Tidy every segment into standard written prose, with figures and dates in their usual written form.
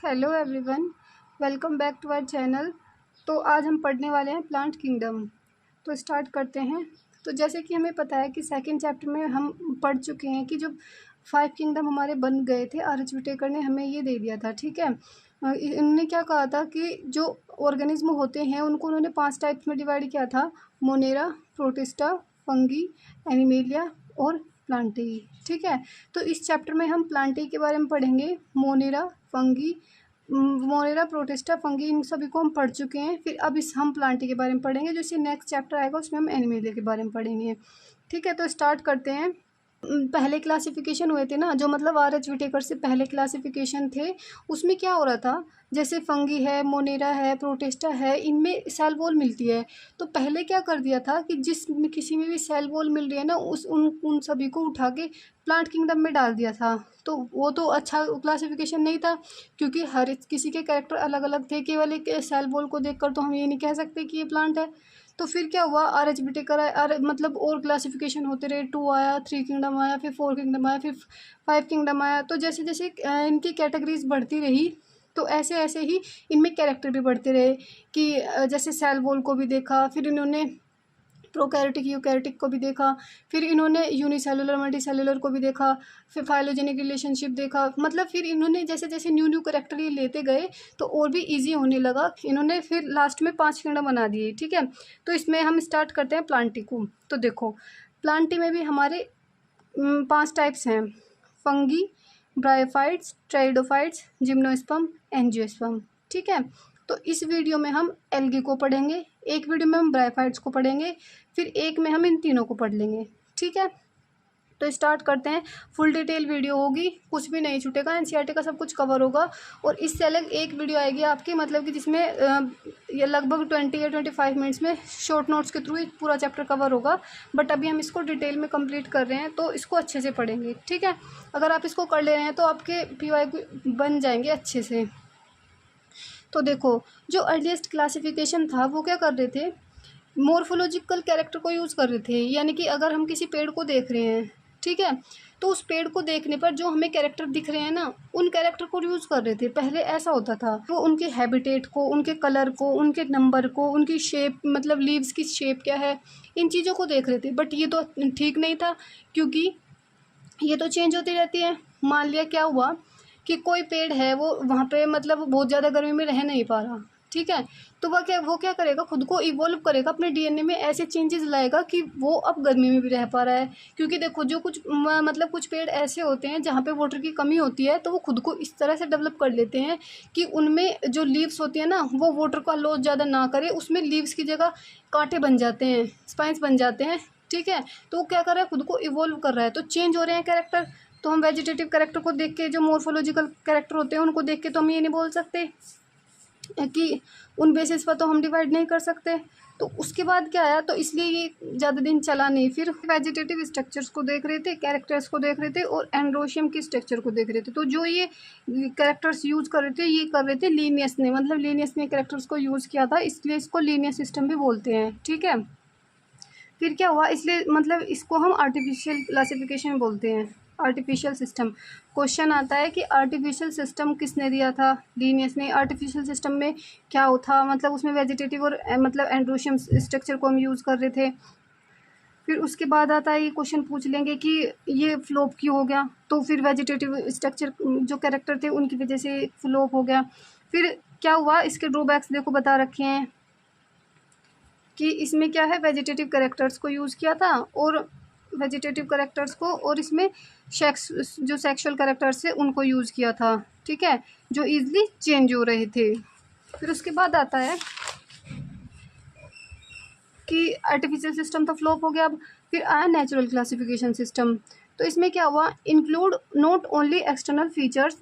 Hello everyone, welcome back to our channel. तो आज हम पढ़ने वाले हैं प्लांट किंगडम। तो स्टार्ट करते हैं। तो जैसे कि हमें पता है कि सेकंड चैप्टर में हम पढ़ चुके हैं कि जो 5 किंगडम हमारे बन गए थे, आर.एच. विटेकर ने हमें ये दे दिया था। ठीक है, इन्होंने क्या कहा था कि जो ऑर्गेनिज्म होते हैं उनको उन्होंने 5 टाइप्स में डिवाइड किया था: मोनेरा, प्रोटिस्टा, फंगी, एनिमेलिया और प्लांटेई। ठीक है, तो इस चैप्टर में हम प्लांटेई के बारे में पढ़ेंगे। Monera, Fungi, Monera, Protista, Fungi, इन सभी को हम पढ़ चुके हैं। फिर अब इस हम प्लांटेई के बारे में पढ़ेंगे। जो इससे नेक्स्ट चैप्टर आएगा उसमें हम एनिमेलिया के बारे में पढ़ेंगे। ठीक है, तो स्टार्ट करते हैं। पहले क्लासिफिकेशन हुए थे ना, जो मतलब आर.एच. विटेकर से पहले क्लासिफिकेशन थे, उसमें क्या हो रहा था, जैसे फंगी है, मोनेरा है, प्रोटिस्टा है, इनमें सेल वॉल मिलती है। तो पहले क्या कर दिया था कि जिसमें किसी में भी सेल वॉल मिल रही है ना, उन सभी को उठा के प्लांट किंगडम में डाल दिया था। तो वो तो अच्छा क्लासिफिकेशन नहीं था, क्योंकि हर किसी के कैरेक्टर अलग अलग थे। केवल एक सेल वॉल को देखकर तो हम ये नहीं कह सकते कि ये प्लांट है। तो फिर क्या हुआ, आर.एच. विटेकर आया, मतलब और क्लासिफिकेशन होते रहे। 2 आया, 3 किंगडम आया, फिर 4 किंगडम आया, फिर 5 किंगडम आया। तो जैसे जैसे इनकी कैटेगरीज बढ़ती रही, तो ऐसे ऐसे ही इनमें कैरेक्टर भी बढ़ते रहे कि जैसे सेल वॉल को भी देखा, फिर इन्होंने प्रोकैरियोटिक यूकैरियोटिक को भी देखा, फिर इन्होंने यूनिसेलुलर मल्टीसेलुलर को भी देखा, फिर फाइलोजेनिक रिलेशनशिप देखा। मतलब फिर इन्होंने जैसे जैसे न्यू न्यू कैरेक्टर ये लेते गए तो और भी इजी होने लगा। इन्होंने फिर लास्ट में 5 किंगडम बना दिए। ठीक है, तो इसमें हम स्टार्ट करते हैं प्लांटी को। तो देखो, प्लांटी में भी हमारे 5 टाइप्स हैं: फंगी, ब्रायोफाइट्स, ट्राइडोफाइट्स, जिम्नोस्पर्म, एंजियोस्पर्म। ठीक है, तो इस वीडियो में हम एल्गी को पढ़ेंगे, एक वीडियो में हम ब्रायोफाइट्स को पढ़ेंगे, फिर एक में हम इन तीनों को पढ़ लेंगे। ठीक है, तो स्टार्ट करते हैं। फुल डिटेल वीडियो होगी, कुछ भी नहीं छूटेगा, एनसीईआरटी का सब कुछ कवर होगा। और इससे अलग एक वीडियो आएगी आपकी, मतलब कि जिसमें ये लगभग 20 या 25 मिनट्स में शॉर्ट नोट्स के थ्रू पूरा चैप्टर कवर होगा। बट अभी हम इसको डिटेल में कंप्लीट कर रहे हैं, तो इसको अच्छे से पढ़ेंगे। ठीक है, अगर आप इसको कर ले रहे हैं तो आपके PY बन जाएंगे अच्छे से। तो देखो, जो अर्लीस्ट क्लासिफिकेशन था वो क्या कर रहे थे, मॉर्फोलॉजिकल कैरेक्टर को यूज़ कर रहे थे। यानी कि अगर हम किसी पेड़ को देख रहे हैं, ठीक है, तो उस पेड़ को देखने पर जो हमें कैरेक्टर दिख रहे हैं ना, उन कैरेक्टर को यूज़ कर रहे थे। पहले ऐसा होता था, वो उनके हैबिटेट को, उनके कलर को, उनके नंबर को, उनकी शेप, मतलब लीव्स की शेप क्या है, इन चीज़ों को देख रहे थे। बट ये तो ठीक नहीं था, क्योंकि ये तो चेंज होती रहती है। मान लिया क्या हुआ कि कोई पेड़ है, वो वहाँ पे मतलब बहुत ज़्यादा गर्मी में रह नहीं पा रहा। ठीक है, तो वो क्या करेगा, खुद को इवॉल्व करेगा, अपने डीएनए में ऐसे चेंजेस लाएगा कि वो अब गर्मी में भी रह पा रहा है। क्योंकि देखो, जो कुछ मतलब कुछ पेड़ ऐसे होते हैं जहाँ पे वाटर की कमी होती है, तो वो खुद को इस तरह से डेवलप कर लेते हैं कि उनमें जो लीव्स होती है ना, वो वाटर का लॉस ज़्यादा ना करे, उसमें लीव्स की जगह कांटे बन जाते हैं, स्पाइंस बन जाते हैं। ठीक है, तो वो क्या कर रहा है, खुद को इवॉल्व कर रहा है, तो चेंज हो रहे हैं कैरेक्टर। तो हम वेजिटेटिव कैरेक्टर को देख के, जो मॉर्फोलॉजिकल कैरेक्टर होते हैं उनको देख के तो हम ये नहीं बोल सकते कि उन बेसिस पर तो हम डिवाइड नहीं कर सकते। तो उसके बाद क्या आया, तो इसलिए ये ज़्यादा दिन चला नहीं। फिर वेजिटेटिव स्ट्रक्चर्स को देख रहे थे, कैरेक्टर्स को देख रहे थे, और एंड्रोशियम की स्ट्रक्चर को देख रहे थे। तो जो ये कैरेक्टर्स यूज़ कर रहे थे, ये कर रहे थे लीनियस ने, मतलब लीनियस ने कैरेक्टर्स को यूज़ किया था, इसलिए इसको लीनियस सिस्टम भी बोलते हैं। ठीक है, फिर क्या हुआ, इसलिए मतलब इसको हम आर्टिफिशियल क्लासिफिकेशन बोलते हैं, आर्टिफिशियल सिस्टम। क्वेश्चन आता है कि आर्टिफिशियल सिस्टम किसने दिया था, लीनियस ने। आर्टिफिशियल सिस्टम में क्या था, मतलब उसमें वेजिटेटिव और मतलब एंड्रोशियम स्ट्रक्चर को हम यूज़ कर रहे थे। फिर उसके बाद आता है, ये क्वेश्चन पूछ लेंगे कि ये फ्लोप क्यों हो गया, तो फिर वेजिटेटिव स्ट्रक्चर जो कैरेक्टर थे उनकी वजह से फ्लोप हो गया। फिर क्या हुआ, इसके ड्रॉबैक्स देखो बता रखे हैं कि इसमें क्या है, वेजिटेटिव कैरेक्टर्स को यूज़ किया था, और वेजिटेटिव कैरेक्टर्स को, और इसमें जो सेक्सुअल कैरेक्टर्स थे उनको यूज़ किया था। ठीक है, जो ईजिली चेंज हो रहे थे। फिर उसके बाद आता है कि आर्टिफिशियल सिस्टम तो फ्लॉप हो गया। अब फिर आया नेचुरल क्लासिफिकेशन सिस्टम। तो इसमें क्या हुआ, include not only external features,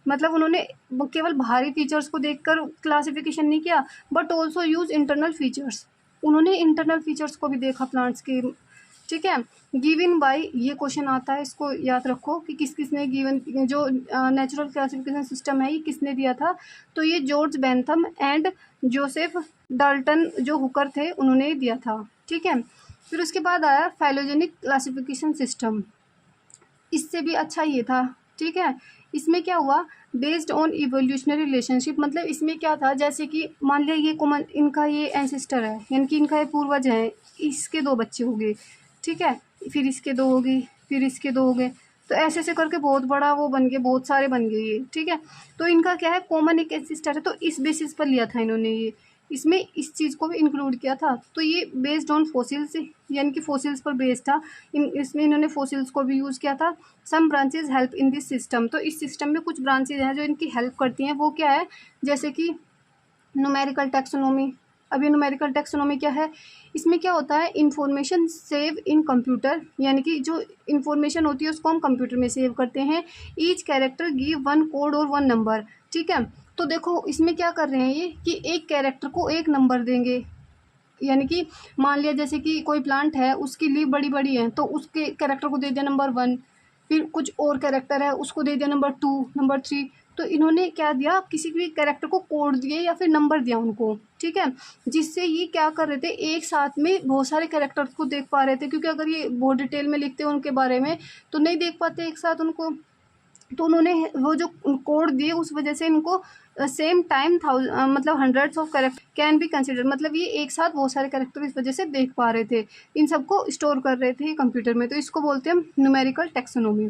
मतलब उन्होंने केवल बाहरी फीचर्स को देखकर क्लासिफिकेशन नहीं किया, but also use internal features. उन्होंने इंटरनल फीचर्स को भी देखा प्लांट्स के। ठीक है, गिवन बाय, ये क्वेश्चन आता है, इसको याद रखो कि किस किस ने गिवन, जो नेचुरल क्लासिफिकेशन सिस्टम है ये किसने दिया था। तो ये George Bentham and Joseph Dalton, जो हुकर थे, उन्होंने दिया था। ठीक है, फिर उसके बाद आया फाइलोजेनिक क्लासिफिकेशन सिस्टम। इससे भी अच्छा ये था। ठीक है, इसमें क्या हुआ, बेस्ड ऑन इवोल्यूशनरी रिलेशनशिप, मतलब इसमें क्या था, जैसे कि मान लिया ये कॉमन इनका ये एंसेस्टर है, यानी कि इनका ये पूर्वज है, इसके 2 बच्चे हो गए, ठीक है, फिर इसके 2 हो गई, फिर इसके 2 हो गए, तो ऐसे ऐसे करके बहुत बड़ा वो बन गए, बहुत सारे बन गए ये, ठीक है। तो इनका क्या है, कॉमन एक एंसेस्टर है, तो इस बेसिस पर लिया था इन्होंने ये, इसमें इस चीज़ को भी इंक्लूड किया था। तो ये बेस्ड ऑन फॉसिल्स, यानी कि फॉसिल्स पर बेस्ड था, इसमें इन्होंने फॉसिल्स को भी यूज़ किया था। Some branches help in this system, तो इस सिस्टम में कुछ ब्रांचेज हैं जो इनकी हेल्प करती हैं, वो क्या है, जैसे कि न्यूमेरिकल टैक्सोनॉमी। अब ये न्यूमेरिकल टैक्सोनॉमी क्या है, इसमें क्या होता है, इंफॉर्मेशन सेव इन कंप्यूटर, यानी कि जो इंफॉर्मेशन होती है उसको हम कंप्यूटर में सेव करते हैं। ईच कैरेक्टर गिव 1 कोड और 1 नंबर, ठीक है। तो देखो इसमें क्या कर रहे हैं ये, कि एक कैरेक्टर को एक नंबर देंगे, यानी कि मान लिया जैसे कि कोई प्लांट है, उसकी लीफ बड़ी बड़ी है, तो उसके कैरेक्टर को दे दिया नंबर 1, फिर कुछ और कैरेक्टर है उसको दे दिया नंबर 2, नंबर 3। तो इन्होंने क्या दिया, किसी भी कैरेक्टर को कोड दिए या फिर नंबर दिया उनको, ठीक है, जिससे ये क्या कर रहे थे, एक साथ में बहुत सारे कैरेक्टर्स को देख पा रहे थे, क्योंकि अगर ये बहुत डिटेल में लिखते हैं उनके बारे में तो नहीं देख पाते एक साथ उनको। तो उन्होंने वो जो कोड दिए उस वजह से इनको सेम टाइम मतलब hundreds of character can be consider, मतलब ये एक साथ बहुत सारे कैरेक्टर इस वजह से देख पा रहे थे, इन सबको स्टोर कर रहे थे कंप्यूटर में, तो इसको बोलते हैं न्यूमेरिकल टैक्सोनॉमी।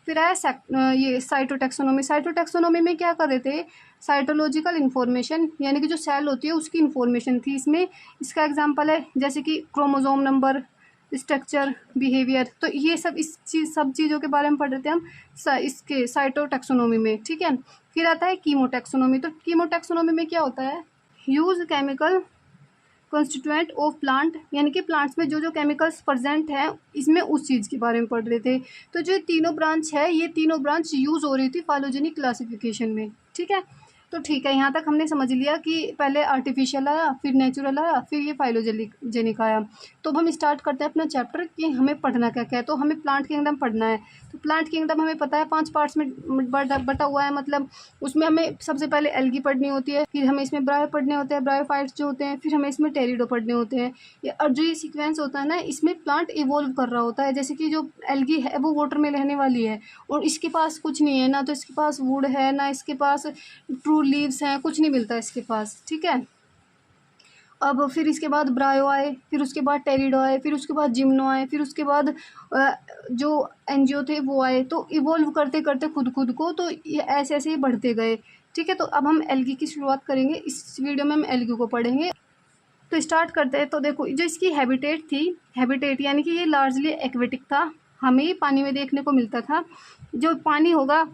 फिर आया ये साइटोटैक्सोनॉमी। साइटोटैक्सोनॉमी में क्या कर रहे थे, साइटोलॉजिकल इन्फॉर्मेशन, यानी कि जो सेल होती है उसकी इन्फॉर्मेशन थी इसमें। इसका एग्जांपल है जैसे कि क्रोमोसोम नंबर, स्ट्रक्चर, बिहेवियर, तो ये सब सब चीज़ों के बारे में पढ़ रहे थे हम इसके साइटोटैक्सोनॉमी में, ठीक है। फिर आता है कीमोटैक्सोनॉमी। तो कीमोटैक्सोनॉमी में क्या होता है, use chemical constituent of plant, यानी कि प्लांट्स में जो जो केमिकल्स प्रेजेंट हैं इसमें उस चीज़ के बारे में पढ़ रहे थे। तो जो तीनों ब्रांच है, ये तीनों ब्रांच यूज़ हो रही थी फाइलोजेनिक क्लासिफिकेशन में, ठीक है। तो ठीक है, यहाँ तक हमने समझ लिया कि पहले आर्टिफिशियल आया, फिर नेचुरल आया, फिर ये फाइलोजेनिक आया। तो अब हम स्टार्ट करते हैं अपना चैप्टर कि हमें पढ़ना क्या क्या है। तो हमें प्लांट किंगडम पढ़ना है। तो प्लांट किंगडम हमें पता है 5 पार्ट्स में बटा हुआ है, मतलब उसमें हमें सबसे पहले एल्गी पढ़नी होती है, फिर हमें इसमें ब्रायो पढ़ने होते हैं, ब्रायोफाइट्स जो होते हैं, फिर हमें इसमें टेरिडो पढ़ने होते हैं। और जो ये सीक्वेंस होता है ना, इसमें प्लांट इवोल्व कर रहा होता है, जैसे कि जो एल्गी है वो वाटर में रहने वाली है और इसके पास कुछ नहीं है, ना तो इसके पास वुड है, ना इसके पास ट्रू लीव्स हैं, कुछ नहीं मिलता इसके पास, ठीक है। अब फिर इसके बाद ब्रायो आए, फिर उसके बाद टेरिडो आए, फिर उसके बाद जिम्नो आए, फिर उसके बाद जो एनजीओ थे वो आए। तो इवोल्व करते करते खुद को, तो ये ऐसे ऐसे ही बढ़ते गए, ठीक है। तो अब हम एल्गी की शुरुआत करेंगे, इस वीडियो में हम एल्गी को पढ़ेंगे। तो स्टार्ट करते हैं। तो देखो जो इसकी हैबिटेट थी, हैबिटेट यानी कि ये लार्जली एक्वेटिक था, हमें पानी में देखने को मिलता था। जो पानी होगा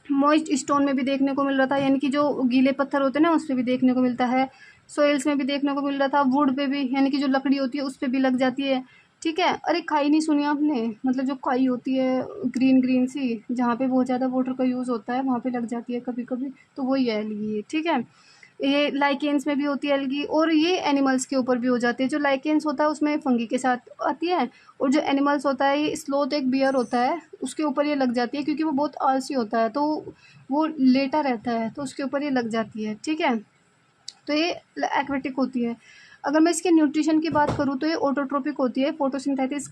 मॉइस्ट स्टोन में भी देखने को मिल रहा था, यानी कि जो गीले पत्थर होते हैं ना उस पर भी देखने को मिलता है, सोइल्स में भी देखने को मिल रहा था, वुड पे भी, यानी कि जो लकड़ी होती है उस पर भी लग जाती है, ठीक है। अरे खाई नहीं सुनी आपने, मतलब जो खाई होती है ग्रीन ग्रीन सी, जहाँ पे बहुत ज़्यादा वाटर का यूज़ होता है वहाँ पे लग जाती है कभी कभी, तो वही है एल्गी, ठीक है। ये लाइकेंस में भी होती है एल्गी, और ये एनिमल्स के ऊपर भी हो जाती है। जो लाइकेंस होता है उसमें फंगी के साथ आती है, और जो एनिमल्स होता है, ये स्लोथ एक बियर होता है, उसके ऊपर ये लग जाती है, क्योंकि वो बहुत आलसी होता है तो वो लेटा रहता है, तो उसके ऊपर ये लग जाती है, ठीक है। तो ये एक्वेटिक होती है। अगर मैं इसके न्यूट्रिशन की बात करूँ तो ये ऑटोट्रोपिक होती है, फोटोसिंथेसिस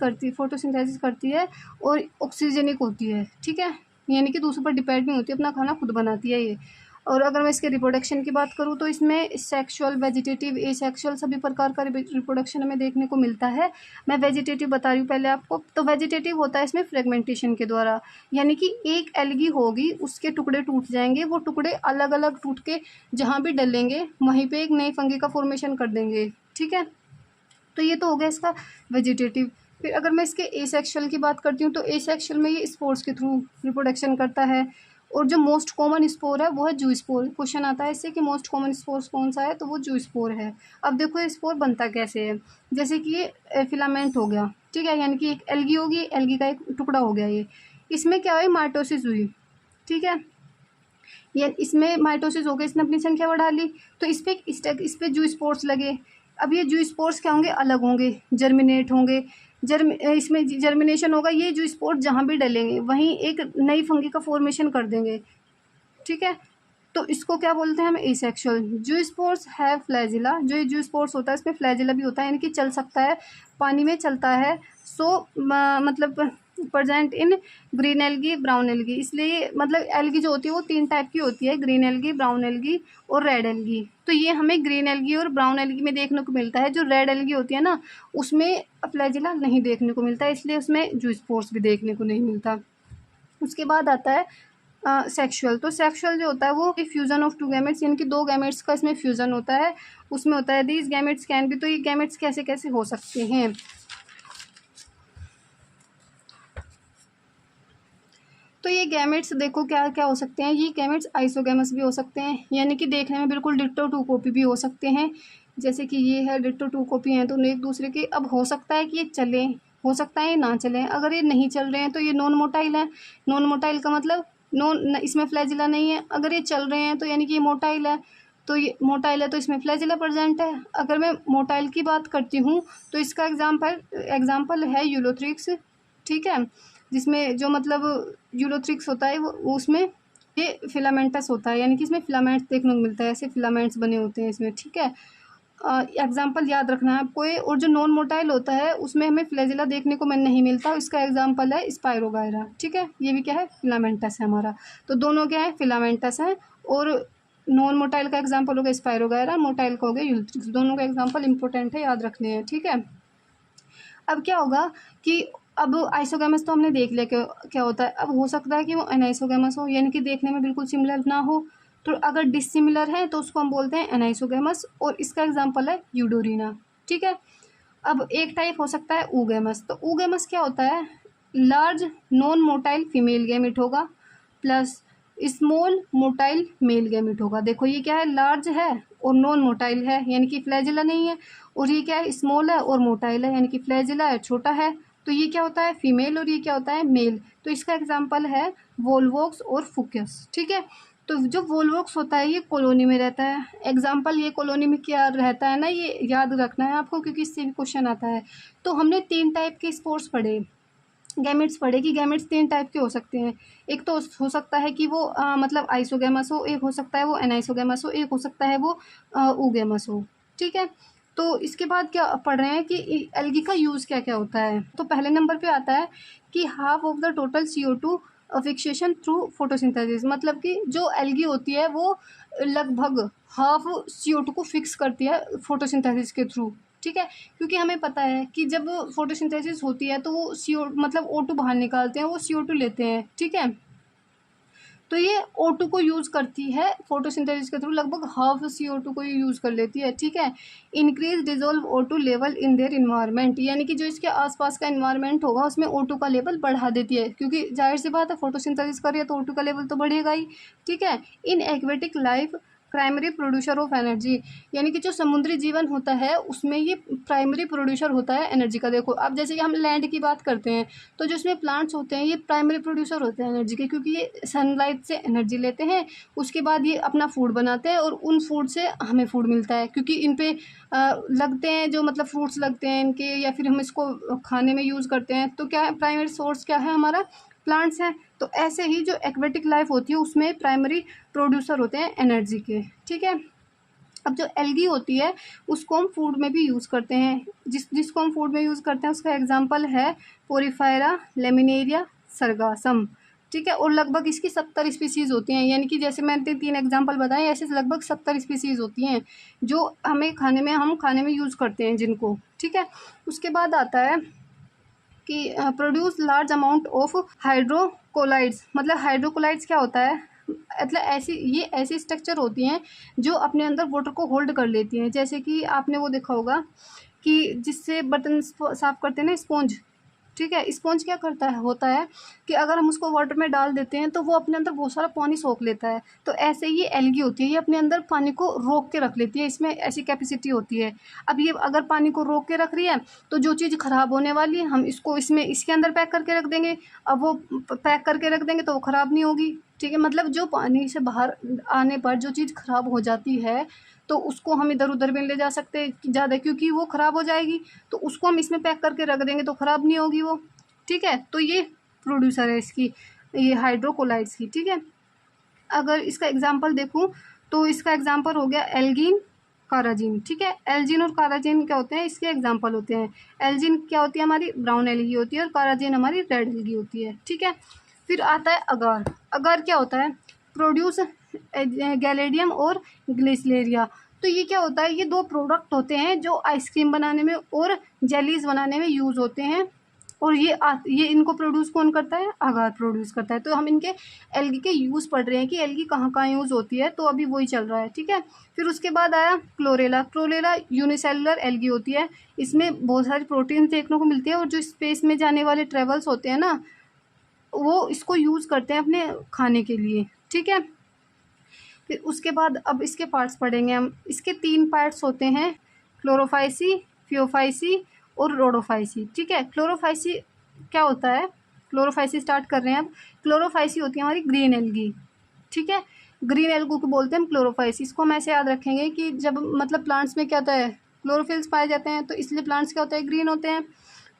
करती है और ऑक्सीजनिक होती है, ठीक है, यानी कि दूसरों पर डिपेंड नहीं होती, अपना खाना खुद बनाती है ये। और अगर मैं इसके रिप्रोडक्शन की बात करूँ तो इसमें सेक्सुअल, वेजिटेटिव, एसेक्सुअल सभी प्रकार का रिप्रोडक्शन हमें देखने को मिलता है। मैं वेजिटेटिव बता रही हूँ पहले आपको। तो वेजिटेटिव होता है इसमें फ्रेगमेंटेशन के द्वारा, यानी कि एक एल्गी होगी, उसके टुकड़े टूट जाएंगे, वो टुकड़े अलग अलग टूट के जहाँ भी डलेंगे वहीं पे एक नई फंगी का फॉर्मेशन कर देंगे, ठीक है। तो ये तो हो गया इसका वेजिटेटिव। फिर अगर मैं इसके एसेक्सुअल की बात करती हूँ तो एसेक्सुअल में ये स्पोर्स के थ्रू रिप्रोडक्शन करता है। और जो मोस्ट कॉमन स्पोर है वो है जू स्पोर। क्वेश्चन आता है इससे कि मोस्ट कॉमन स्पोर कौन सा है, तो वो जू स्पोर है। अब देखो ये स्पोर बनता कैसे है, जैसे कि ये फिलामेंट हो गया, ठीक है, यानी कि एक एल्गी होगी, एल्गी का एक टुकड़ा हो गया ये, इसमें क्या हुई, माइटोसिस हुई, ठीक है, ये इसमें माइटोसिस हो गई, इसने अपनी संख्या बढ़ा ली, तो इस पे जू स्पोर्स लगे। अब ये जू स्पोर्स क्या होंगे, अलग होंगे, जर्मिनेट होंगे, इसमें जर्मिनेशन होगा, ये जो स्पोर्स जहाँ भी डलेंगे वहीं एक नई फंगी का फॉर्मेशन कर देंगे, ठीक है। तो इसको क्या बोलते हैं हम, एसेक्सुअल। जू स्पोर्स है फ्लैजिला, जो ये जू स्पोर्स होता है इसमें फ्लैजिला भी होता है, यानी कि चल सकता है, पानी में चलता है। मतलब present in green algae, brown algae. इसलिए मतलब एल्गी जो होती है वो 3 टाइप की होती है, ग्रीन एल्गी, ब्राउन एल्गी और रेड एल्गी। तो ये हमें ग्रीन एल्गी और ब्राउन एल्गी में देखने को मिलता है। जो रेड एल्गी होती है ना, उसमें फ्लैजिला नहीं देखने को मिलता है, इसलिए उसमें जूस्पोर्स भी देखने को नहीं मिलता। उसके बाद आता है सेक्सुअल। तो सेक्सुअल जो होता है वो फ्यूजन ऑफ 2 गैमेट्स, यानी कि 2 गैमेट्स का इसमें फ्यूजन होता है। उसमें होता है दीज गैमेट्स कैन बी। तो ये गैमेट्स कैसे कैसे हो सकते हैं, तो ये गैमेट्स देखो क्या क्या हो सकते हैं। ये गैमेट्स आइसोगैमस भी हो सकते हैं, यानी कि देखने में बिल्कुल डिट्टो 2 कॉपी भी हो सकते हैं। जैसे कि ये है डिट्टो 2 कॉपी हैं, तो एक दूसरे के। अब हो सकता है कि ये चलें, हो सकता है ये ना चलें। अगर ये नहीं चल रहे हैं तो ये नॉन मोटाइल है। नॉन मोटाइल का मतलब इसमें फ्लैजिला नहीं है। अगर ये चल रहे हैं तो यानी कि ये मोटाइल है। तो ये मोटाइल है तो इसमें फ्लैजिला प्रेजेंट है। अगर मैं मोटाइल की बात करती हूँ तो इसका एग्जाम्पल है यूलोथ्रिक्स, ठीक है, जिसमें जो मतलब यूलोथ्रिक्स होता है वो उसमें ये फिलामेंटस होता है, यानी कि इसमें फिलामेंट्स देखने को मिलता है, ऐसे फिलामेंट्स बने होते हैं इसमें, ठीक है। एग्जाम्पल याद रखना है आपको ये। और जो नॉन मोटाइल होता है उसमें हमें फ्लैजिला देखने को नहीं मिलता, इसका एग्जाम्पल है स्पायरोगायरा, ठीक है। ये भी क्या है, फिलामेंटस है हमारा। तो दोनों क्या है, फिलामेंटस है। और नॉन मोटाइल का एग्जाम्पल हो गया स्पायरोगायरा, मोटाइल का हो गया यूलोथ्रिक्स। दोनों का एग्जाम्पल इंपॉर्टेंट है, याद रखने हैं, ठीक है। अब क्या होगा कि अब आइसोगैमस तो हमने देख लिया क्या क्या होता है। अब हो सकता है कि वो एनाइसोगैमस हो, यानी कि देखने में बिल्कुल सिमिलर ना हो। तो अगर डिसिमिलर है तो उसको हम बोलते हैं एनाइसोगैमस, और इसका एग्जांपल है यूडोरिना, ठीक है। अब एक टाइप हो सकता है ऊगैमस। तो ऊगैमस क्या होता है, large non motile female gamete होगा plus small motile male gamete होगा। देखो ये क्या है, लार्ज है और नॉन मोटाइल है, यानी कि फ्लैजिला नहीं है। और ये क्या है, स्मॉल है और मोटाइल है, यानी कि फ्लैजिला है, छोटा है। तो ये क्या होता है, फीमेल, और ये क्या होता है, मेल। तो इसका एग्जाम्पल है वोल्वोक्स और फुकस, ठीक है। तो जो वोल्वोक्स होता है ये कॉलोनी में रहता है। एग्जाम्पल ये कॉलोनी में क्या रहता है ना, ये याद रखना है आपको, क्योंकि इससे भी क्वेश्चन आता है। तो हमने 3 टाइप के स्पोर्स पढ़े, गैमेट्स पढ़े कि गैमेट्स 3 टाइप के हो सकते हैं। एक तो हो सकता है कि वो मतलब आइसोगैमस हो, एक हो सकता है वो एनाइसोगैमस हो, एक हो सकता है वो ऊगैमस हो, ठीक है। तो इसके बाद क्या पढ़ रहे हैं कि एल्गी का यूज़ क्या क्या होता है। तो पहले नंबर पे आता है कि half of the total CO2 fixation through photosynthesis. मतलब कि जो एल्गी होती है वो लगभग हाफ CO2 को फिक्स करती है फोटोसिंथेसिस के थ्रू, ठीक है। क्योंकि हमें पता है कि जब फोटोसिंथेसिस होती है तो वो CO मतलब O2 बाहर निकालते हैं, वो CO2 लेते हैं, ठीक है। तो ये O2 को यूज़ करती है फोटोसिंथेसिस के थ्रू, लगभग हाफ CO2 को ये यूज़ कर लेती है, ठीक है। Increase dissolve O2 level in their environment, यानी कि जो इसके आसपास का इन्वायरमेंट होगा उसमें O2 का लेवल बढ़ा देती है, क्योंकि जाहिर सी बात है फोटोसिंथेसिस कर रही है तो O2 का लेवल तो बढ़ेगा ही, ठीक है। In aquatic life primary producer of energy, यानी कि जो समुद्री जीवन होता है उसमें ये प्राइमरी प्रोड्यूसर होता है एनर्जी का। देखो अब जैसे कि हम लैंड की बात करते हैं तो जो इसमें प्लांट्स होते हैं ये प्राइमरी प्रोड्यूसर होते हैं एनर्जी के, क्योंकि ये सनलाइट से एनर्जी लेते हैं, उसके बाद ये अपना फूड बनाते हैं और उन फूड से हमें फूड मिलता है, क्योंकि इन पे लगते हैं जो मतलब फ्रूट्स लगते हैं इनके, या फिर हम इसको खाने में यूज़ करते हैं। तो क्या है, प्राइमरी सोर्स क्या है हमारा, प्लांट्स हैं। तो ऐसे ही जो एक्वेटिक लाइफ होती है उसमें प्राइमरी प्रोड्यूसर होते हैं एनर्जी के, ठीक है। अब जो एल्गी होती है उसको हम फूड में भी यूज़ करते हैं, जिसको हम फूड में यूज़ करते हैं उसका एग्जांपल है पोरीफेरा, लेमिनेरिया, सरगासम, ठीक है। और लगभग इसकी 70 स्पीसीज़ होती हैं, यानी कि जैसे मैंने 3 एग्जांपल बताए, ऐसे लगभग 70 स्पीसीज़ होती हैं जो हम खाने में यूज़ करते हैं जिनको, ठीक है। उसके बाद आता है कि प्रोड्यूस लार्ज अमाउंट ऑफ हाइड्रोकोलाइड्स। मतलब हाइड्रोकोलाइड्स क्या होता है, मतलब ऐसी स्ट्रक्चर होती हैं जो अपने अंदर वाटर को होल्ड कर लेती हैं। जैसे कि आपने वो देखा होगा कि जिससे बर्तन साफ़ करते हैं ना, स्पॉन्ज, ठीक है। स्पॉन्ज क्या करता है, होता है कि अगर हम उसको वाटर में डाल देते हैं तो वो अपने अंदर बहुत सारा पानी सोख लेता है। तो ऐसे ही एल्गी होती है, ये अपने अंदर पानी को रोक के रख लेती है, इसमें ऐसी कैपेसिटी होती है। अब ये अगर पानी को रोक के रख रही है तो जो चीज़ ख़राब होने वाली है हम इसको इसके अंदर पैक करके रख देंगे। अब वो पैक करके रख देंगे तो वो ख़राब नहीं होगी, ठीक है। मतलब जो पानी से बाहर आने पर जो चीज़ ख़राब हो जाती है तो उसको हम इधर उधर भी ले जा सकते हैं ज़्यादा, क्योंकि वो ख़राब हो जाएगी। तो उसको हम इसमें पैक करके रख देंगे तो ख़राब नहीं होगी वो, ठीक है। तो ये प्रोड्यूसर है इसकी, ये हाइड्रोकोलाइड्स की, ठीक है। अगर इसका एग्जांपल देखूं तो इसका एग्जांपल हो गया एल्गीन, काराजीन, ठीक है। एल्जीन और काराजीन क्या होते हैं, इसके एग्जाम्पल होते हैं। एल्जीन क्या होती है, हमारी ब्राउन एल्गी होती है, और काराजीन हमारी रेड एल्गी होती है, ठीक है। फिर आता है अगार। अगार क्या होता है, प्रोड्यूस गैलेडियम और ग्लिसलेरिया। तो ये क्या होता है, ये दो प्रोडक्ट होते हैं जो आइसक्रीम बनाने में और जेलीज बनाने में यूज़ होते हैं, और ये इनको प्रोड्यूस कौन करता है, अगार प्रोड्यूस करता है। तो हम इनके एल्गी के यूज़ पढ़ रहे हैं कि एल्गी कहाँ कहाँ यूज़ होती है, तो अभी वही चल रहा है, ठीक है। फिर उसके बाद आया क्लोरेला। क्लोरेला यूनिसेलुलर एल्गी होती है, इसमें बहुत सारी प्रोटीन देखने को मिलती है, और जो स्पेस में जाने वाले ट्रेवल्स होते हैं ना, वो इसको यूज़ करते हैं अपने खाने के लिए, ठीक है। फिर उसके बाद अब इसके पार्ट्स पढ़ेंगे हम। इसके 3 पार्ट्स होते हैं, क्लोरोफाइसी, फियोफाइसी और रोडोफाइसी, ठीक है। क्लोरोफाइसी क्या होता है, क्लोरोफाइसी स्टार्ट कर रहे हैं अब। क्लोरोफाइसी होती है हमारी ग्रीन एल्गी, ठीक है। ग्रीन एल्गी को बोलते हैं हम क्लोरोफाइसी। इसको हम ऐसे याद रखेंगे कि जब मतलब प्लांट्स में क्या होता है, क्लोरोफिल्स पाए जाते हैं, तो इसलिए प्लांट्स क्या होता है, ग्रीन होते हैं।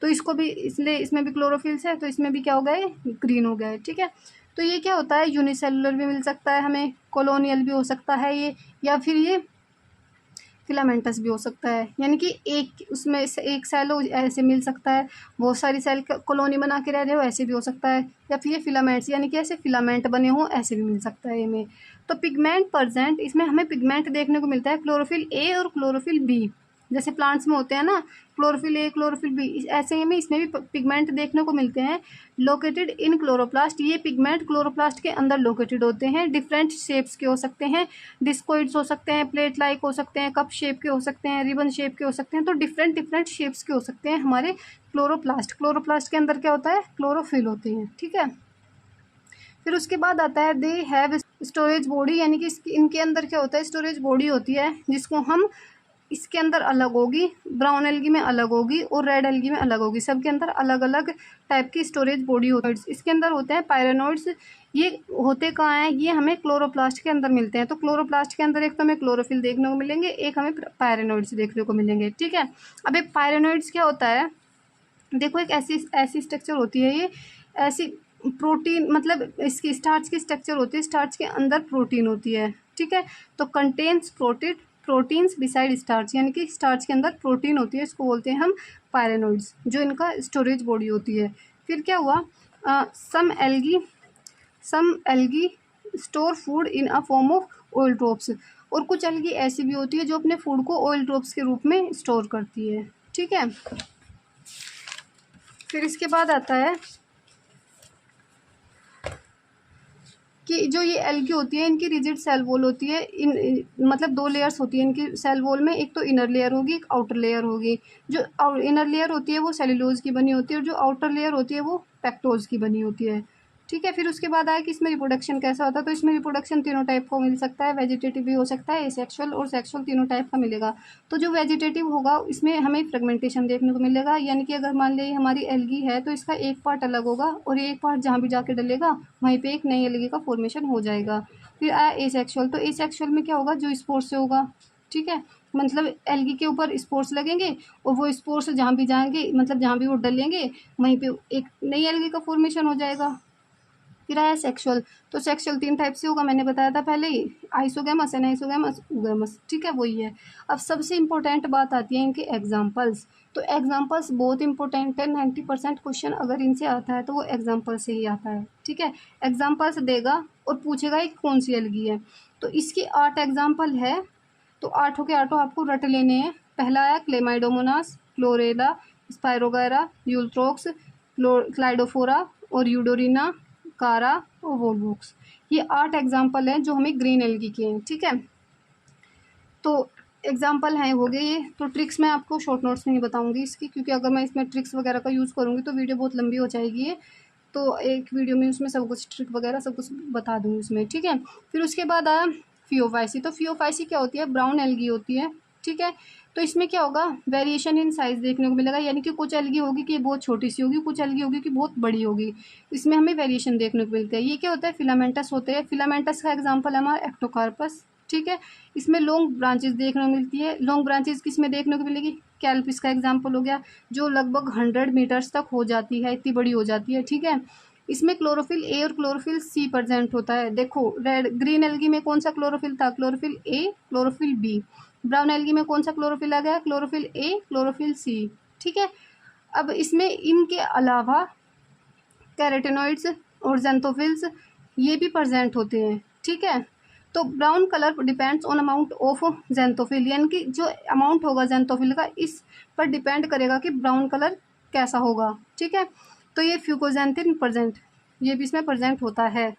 तो इसको भी इसलिए इसमें भी क्लोरोफिल्स है, तो इसमें भी क्या हो गए, ग्रीन हो गए, ठीक है। तो ये क्या होता है, यूनिसेलुलर भी मिल सकता है हमें, कॉलोनियल भी हो सकता है ये, या फिर ये फिलामेंटस भी हो सकता है, यानी कि एक उसमें से एक सेल हो ऐसे मिल सकता है, बहुत सारी सेल कॉलोनी बना के रह रहे हो ऐसे भी हो सकता है, या फिर ये फिलामेंट्स यानी कि ऐसे फिलामेंट बने हों ऐसे भी मिल सकता है इनमें। तो पिगमेंट प्रेजेंट, इसमें हमें पिगमेंट देखने को मिलता है क्लोरोफिल ए और क्लोरोफिल बी, जैसे प्लांट्स में होते हैं ना क्लोरोफिल ए क्लोरोफिल बी, ऐसे ही में इसमें भी पिगमेंट देखने को मिलते हैं। लोकेटेड इन क्लोरोप्लास्ट, ये पिगमेंट क्लोरोप्लास्ट के अंदर लोकेटेड होते हैं। डिफरेंट शेप्स के हो सकते हैं, डिस्कोइड्स हो सकते हैं, प्लेट लाइक हो सकते हैं, कप शेप के हो सकते हैं, रिबन शेप के हो सकते हैं, तो डिफरेंट डिफरेंट शेप्स के हो सकते हैं हमारे क्लोरोप्लास्ट। क्लोरोप्लास्ट के अंदर क्या होता है, क्लोरोफिल होते हैं, ठीक है। फिर उसके बाद आता है दे हैव स्टोरेज बॉडी, यानी कि इनके अंदर क्या होता है, स्टोरेज बॉडी होती है, जिसको हम इसके अंदर अलग होगी, ब्राउन एल्गी में अलग होगी और रेड एल्गी में अलग होगी, सबके अंदर अलग अलग टाइप की स्टोरेज बॉडी होती है। इसके अंदर होते हैं पायरेनोइड्स। ये होते कहाँ हैं, ये हमें क्लोरोप्लास्ट के अंदर मिलते हैं। तो क्लोरोप्लास्ट के अंदर एक तो हमें क्लोरोफिल देखने को मिलेंगे, एक हमें पायरेनोइड्स देखने को मिलेंगे, ठीक है। अब एक पायरेनोइड्स क्या होता है, देखो एक ऐसी ऐसी स्ट्रक्चर होती है, ये ऐसी प्रोटीन मतलब इसकी स्टार्च की स्ट्रक्चर होती है, स्टार्च के अंदर प्रोटीन होती है, ठीक है। तो कंटेन्स प्रोटीन्स बिसाइड स्टार्च, यानी कि स्टार्च के अंदर प्रोटीन होती है, इसको बोलते हैं हम पायरेनोइड्स, जो इनका स्टोरेज बॉडी होती है। फिर क्या हुआ, some algae store food in a form of oil drops, और कुछ एल्गी ऐसी भी होती है जो अपने फूड को ऑयल ड्रॉप्स के रूप में स्टोर करती है, ठीक है। फिर इसके बाद आता है कि जो ये एल्गी होती है, इनकी रिजिड सेल वॉल होती है, मतलब 2 लेयर्स होती है इनकी सेल वॉल में, एक तो इनर लेयर होगी, एक आउटर लेयर होगी। जो इनर लेयर होती है वो सेल्यूलोज की बनी होती है, और जो आउटर लेयर होती है वो पेक्टोज की बनी होती है, ठीक है। फिर उसके बाद आया कि इसमें रिप्रोडक्शन कैसा होता है, तो इसमें रिप्रोडक्शन तीनों टाइप का मिल सकता है, वेजिटेटिव भी हो सकता है, एसेक्सुअल और सेक्सुअल, तीनों टाइप का मिलेगा। तो जो वेजिटेटिव होगा इसमें हमें फ्रेगमेंटेशन देखने को मिलेगा, यानी कि अगर मान लीजिए हमारी एल्गी है तो इसका एक पार्ट अलग होगा, और एक पार्ट जहाँ भी जाके डलेगा वहीं पे एक नई एल्गी का फॉर्मेशन हो जाएगा। फिर आया एसेक्सुअल, तो एसेक्सुअल में क्या होगा, जो स्पोर्स से होगा, ठीक है। मतलब एल्गी के ऊपर स्पोर्स लगेंगे, और वो स्पोर्स जहाँ भी जाएंगे, मतलब जहाँ भी वो डलेंगे वहीं पे एक नई एल्गी का फॉर्मेशन हो जाएगा। फिर आया सेक्सुअल, तो सेक्सुअल 3 टाइप से होगा, मैंने बताया था पहले ही, आइसोगैमस, एनाइसोगैमस, उगैमस, ठीक है, वही है। अब सबसे इंपॉर्टेंट बात आती है इनके एग्जाम्पल्स। तो एग्जाम्पल्स बहुत इंपॉर्टेंट है, 90% क्वेश्चन अगर इनसे आता है तो वो एग्जाम्पल से ही आता है, ठीक है। एग्जाम्पल्स देगा और पूछेगा एक कौन सी एल्गी है, तो इसकी 8 एग्जाम्पल है, तो 8 के 8 आपको रट लेने हैं। पहला आया क्लेमाइडोमोनास, क्लोरेला, स्पायरोगायरा, यूल्थ्रोक्स, क्लाइडोफोरा और यूडोरिना, कारा और वोलवॉक्स। ये 8 एग्जाम्पल हैं जो हमें ग्रीन एल्गी के हैं, ठीक है। तो एग्जाम्पल हैं हो गए ये। तो ट्रिक्स मैं आपको शॉर्ट नोट्स में ही बताऊंगी इसकी, क्योंकि अगर मैं इसमें ट्रिक्स वगैरह का यूज़ करूँगी तो वीडियो बहुत लंबी हो जाएगी ये, तो एक वीडियो में उसमें सब कुछ ट्रिक वगैरह सब कुछ बता दूँगी उसमें, ठीक है। फिर उसके बाद आया फियोफाइसी। तो फियोफाइसी क्या होती है, ब्राउन एल्गी होती है, ठीक है। तो इसमें क्या होगा, वेरिएशन इन साइज़ देखने को मिलेगा, यानी कि कुछ एल्गी होगी कि बहुत छोटी सी होगी, कुछ एल्गी होगी कि बहुत बड़ी होगी, इसमें हमें वेरिएशन देखने को मिलता है। ये क्या होता है, फिलामेंटस होते हैं। फिलामेंटस का एग्जाम्पल है हमारा एक्टोकार्पस, ठीक है। इसमें लॉन्ग ब्रांचेस देखने को मिलती है। लॉन्ग ब्रांचेस किस में देखने को मिलेगी, कैल्पिस का एग्जाम्पल हो गया, जो लगभग 100 मीटर्स तक हो जाती है, इतनी बड़ी हो जाती है, ठीक है। इसमें क्लोरोफिल ए और क्लोरोफिल सी प्रेजेंट होता है। देखो रेड ग्रीन एल्गी में कौन सा क्लोरोफिल था, chlorophyll A, chlorophyll B. Brown algae में कौन सा क्लोरोफिल आ गया, क्लोरोफिल ए, क्लोरोफिल सी। ठीक है, अब इसमें इनके अलावा कैरोटेनॉइड्स और ज़ैंथोफिल्स ये भी प्रेजेंट होते हैं। ठीक है, तो brown colour depends on amount of xanthophyll, यानी कि जो अमाउंट होगा ज़ैंथोफिल का इस पर डिपेंड करेगा कि ब्राउन कलर कैसा होगा। ठीक है, तो ये फ्यूकोजेंथिन प्रेजेंट, ये भी इसमें प्रेजेंट होता है।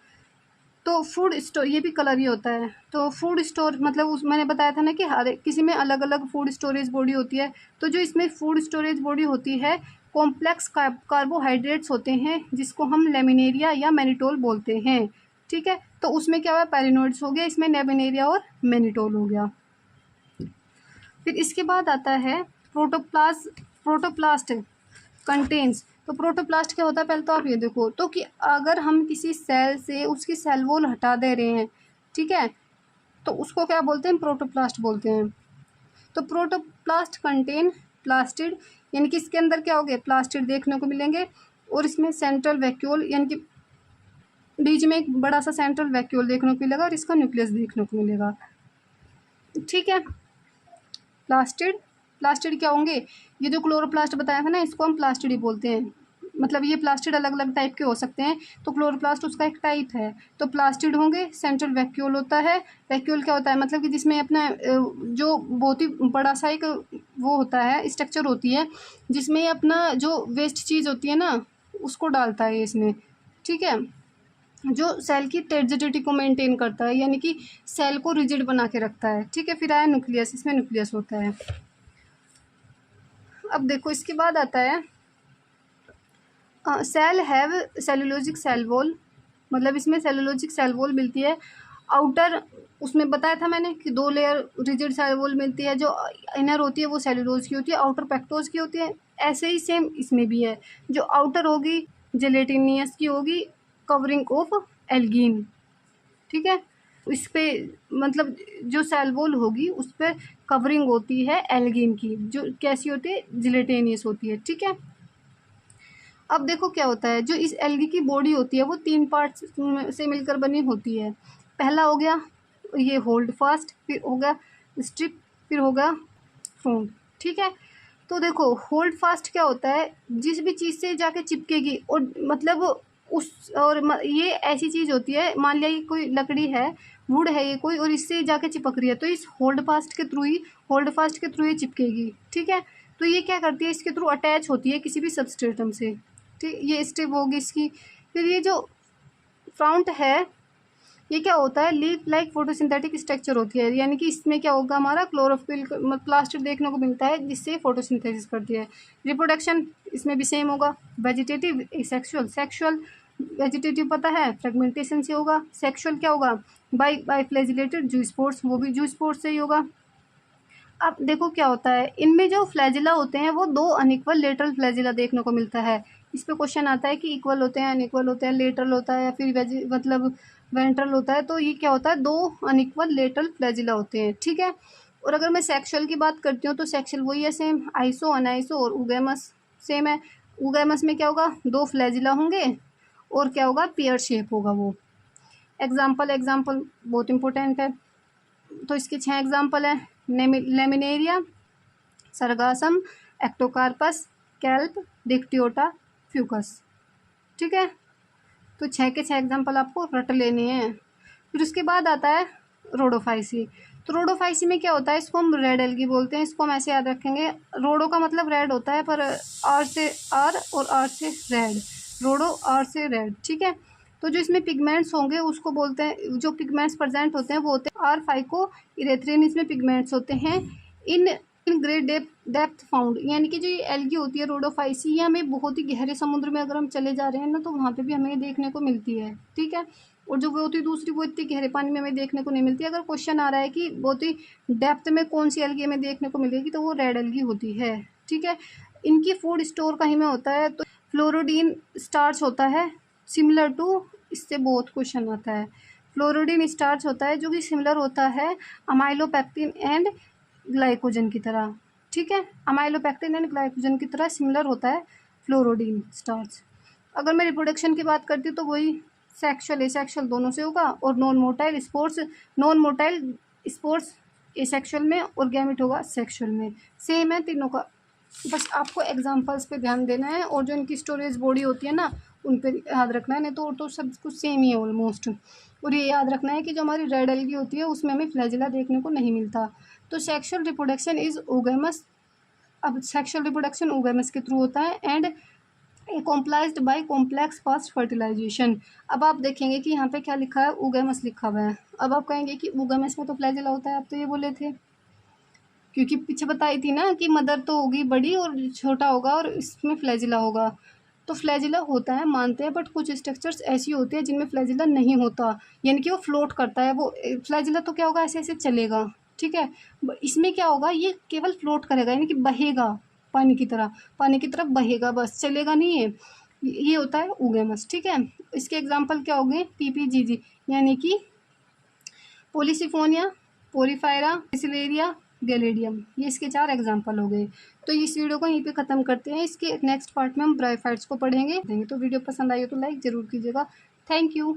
तो फूड स्टोर, ये भी कलर ही होता है। तो फूड स्टोर मतलब उस मैंने बताया था ना कि हर किसी में अलग अलग फूड स्टोरेज बॉडी होती है। तो जो इसमें फूड स्टोरेज बॉडी होती है कॉम्प्लेक्स कार्बोहाइड्रेट्स होते हैं, जिसको हम लेमिनेरिया या मैनिटोल बोलते हैं। ठीक है, तो उसमें क्या हुआ, पैरानोइड्स हो गया, इसमें लेमिनेरिया और मैनिटोल हो गया। फिर इसके बाद आता है प्रोटोप्लास्ट कंटेन्स। तो प्रोटोप्लास्ट क्या होता है, पहले तो आप ये देखो तो कि अगर हम किसी सेल से उसकी सेल वॉल हटा दे रहे हैं, ठीक है, तो उसको क्या बोलते हैं, प्रोटोप्लास्ट बोलते हैं। तो प्रोटोप्लास्ट कंटेन प्लास्टिड, यानी कि इसके अंदर क्या हो गए, प्लास्टिड देखने को मिलेंगे, और इसमें सेंट्रल वैक्यूल, यानी कि बीच में एक बड़ा सा सेंट्रल वैक्यूल देखने को मिलेगा और इसका न्यूक्लियस देखने को मिलेगा। ठीक है, प्लास्टिड क्या होंगे, ये जो क्लोरोप्लास्ट बताया था ना, इसको हम प्लास्टिड ही बोलते हैं। मतलब ये प्लास्टिड अलग अलग टाइप के हो सकते हैं, तो क्लोरोप्लास्ट उसका एक टाइप है। तो प्लास्टिड होंगे, सेंट्रल वैक्यूल होता है। वैक्यूल क्या होता है, मतलब कि जिसमें अपना जो बहुत ही बड़ा सा एक वो होता है, स्ट्रक्चर होती है, जिसमें अपना जो वेस्ट चीज़ होती है ना उसको डालता है इसमें। ठीक है, जो सेल की टेरिजिडिटी को मेंटेन करता है, यानी कि सेल को रिजिड बना के रखता है। ठीक है, फिर आया न्यूक्लियस, इसमें न्यूक्लियस होता है। अब देखो इसके बाद आता है cell have cellulosic cell wall, मतलब इसमें सेलुलोजिक सेल वॉल मिलती है। आउटर, उसमें बताया था मैंने कि 2 लेयर रिजिड सेल वॉल मिलती है, जो इनर होती है वो सेलुलोज की होती है, आउटर पेक्टोज की होती है। ऐसे ही सेम इसमें भी है, जो आउटर होगी जेलेटिनियस की होगी, कवरिंग ऑफ एल्गीन। ठीक है, इस पे मतलब जो सेल वॉल होगी उस पर कवरिंग होती है एल्गीन की, जो कैसी होती है, जिलेटेनियस होती है। ठीक है, अब देखो क्या होता है, जो इस एल्गी की बॉडी होती है वो 3 पार्ट्स से मिलकर बनी होती है। पहला हो गया ये होल्ड फास्ट, फिर हो गया स्ट्रिप, फिर हो गया फ्रूट। ठीक है, तो देखो होल्ड फास्ट क्या होता है, जिस भी चीज़ से जाके चिपकेगी, और मतलब उस और ये ऐसी चीज़ होती है, मान लिया ये कोई लकड़ी है, वुड है ये कोई, और इससे जाके चिपक रही है, तो इस होल्ड फास्ट के थ्रू ये चिपकेगी। ठीक है, तो ये क्या करती है, इसके थ्रू अटैच होती है किसी भी सबस्ट्रेटम से। ठीक, ये स्टेप होगी इसकी। फिर ये जो फ्रंट है ये क्या होता है, लीफ लाइक फोटोसिंथेटिक स्ट्रक्चर होती है, यानी कि इसमें क्या होगा, हमारा क्लोरोफिल प्लास्टिड देखने को मिलता है, जिससे फोटोसिंथेसिस करती है। रिप्रोडक्शन इसमें भी सेम होगा, वेजिटेटिव, सेक्सुअल। वेजिटेटिव पता है फ्रेगमेंटेशन से होगा, सेक्सुअल क्या होगा, बाई फ्लैजिलेटेड जू स्पोर्स, वो भी जू स्पोर्स से ही होगा। अब देखो क्या होता है, इनमें जो फ्लैजिला होते हैं वो 2 अनइक्वल लेटरल फ्लैजिला देखने को मिलता है। इस पे क्वेश्चन आता है कि इक्वल होते हैं, अनइक्वल होते हैं, लेटरल होता है या फिर मतलब वेंट्रल होता है। तो ये क्या होता है, 2 अनइक्वल लेटरल फ्लैजिला होते हैं। ठीक है, और अगर मैं सेक्सुअल की बात करती हूँ तो सेक्सुअल वही है सेम, आइसो, अनाइसो और उगैमस सेम है। उगैमस में क्या होगा, 2 फ्लैजिला होंगे और क्या होगा, पेयर शेप होगा वो। एग्जाम्पल बहुत इंपॉर्टेंट है, तो इसके 6 एग्जाम्पल हैं, laminaria, sargassum, Ectocarpus, kelp, Dictyota, Fucus. ठीक है, तो 6 के 6 एग्जाम्पल आपको रट लेने हैं। फिर उसके बाद आता है रोडोफाइसी। तो रोडोफाइसी में क्या होता है, इसको हम रेड एल्गी बोलते हैं, इसको हम ऐसे याद रखेंगे। रोडो का मतलब रेड होता है, पर आर से आर और आर से रेड, रोडो आर से रेड। ठीक है, तो जो इसमें पिगमेंट्स होंगे उसको बोलते हैं, जो पिगमेंट्स प्रेजेंट होते हैं वो होते हैं आर फाइको इरेथ्रिन, इसमें पिगमेंट्स होते हैं। इन ग्रेट डेप्थ फाउंड, यानी कि जो ये एल्गी होती है रोडोफाइसी, ये हमें बहुत ही गहरे समुद्र में अगर हम चले जा रहे हैं ना तो वहाँ पे भी हमें देखने को मिलती है। ठीक है, और जो वो होती है दूसरी, वो इतनी गहरे पानी में हमें देखने को नहीं मिलती। अगर क्वेश्चन आ रहा है कि बहुत ही डेप्थ में कौन सी एल्गी हमें देखने को मिलेगी, तो वो रेड एल्गी होती है। ठीक है, इनकी फूड स्टोर कहीं में होता है, तो फ्लोरोडीन स्टार्च होता है सिमिलर टू, इससे बहुत क्वेश्चन आता है। फ्लोरोडीन स्टार्च होता है जो कि सिमिलर होता है अमाइलोपेक्टिन एंड ग्लाइकोजन की तरह। ठीक है, अमाइलोपेक्टिन एंड ग्लाइकोजन की तरह सिमिलर होता है फ्लोरोडीन स्टार्च। अगर मैं रिप्रोडक्शन की बात करती हूँ तो वही सेक्सुअल एसेक्सुअल दोनों से होगा, और नॉन मोटाइल स्पोर्स एसेक्सुअल में और गैमेट होगा सेक्सुअल में। सेम है तीनों का, बस आपको एग्जांपल्स पे ध्यान देना है और जो इनकी स्टोरेज बॉडी होती है ना उन पे याद रखना है, नहीं तो सब कुछ सेम ही है ऑलमोस्ट। और ये याद रखना है कि जो हमारी रेड एल्गी होती है उसमें हमें फ्लैजिला देखने को नहीं मिलता। तो सेक्सुअल रिप्रोडक्शन इज ओगेमस, अब सेक्सुअल रिप्रोडक्शन ओगेमस के थ्रू होता है and comprised by complex fast fertilisation. अब आप देखेंगे कि यहाँ पे क्या लिखा है, ओगेमस लिखा हुआ है। अब आप कहेंगे कि ओगेमस में तो फ्लैजिला होता है, आप तो ये बोले थे, क्योंकि पीछे बताई थी ना कि मदर तो होगी बड़ी और छोटा होगा और इसमें फ्लैजिला होगा। तो फ्लैजिला होता है मानते हैं, बट कुछ स्ट्रक्चर्स ऐसी होती है जिनमें फ्लैजिला नहीं होता, यानी कि वो फ्लोट करता है। वो फ्लैजिला तो क्या होगा, ऐसे ऐसे चलेगा, ठीक है। इसमें क्या होगा, ये केवल फ्लोट करेगा, यानी कि बहेगा पानी की तरह, पानी की तरफ बहेगा, बस चलेगा नहीं है। ये होता है ओगेमस, ठीक है। इसके एग्जाम्पल क्या हो गए, PPGG यानी कि पोलिसिफोनिया, पोरीफायरा, सिलेरिया, गैलेडियम, ये इसके 4 एग्जाम्पल हो गए। तो इस वीडियो को यहीं पे ख़त्म करते हैं। इसके नेक्स्ट पार्ट में हम ब्रायोफाइट्स को पढ़ेंगे। तो वीडियो पसंद आई हो तो लाइक ज़रूर कीजिएगा। Thank you.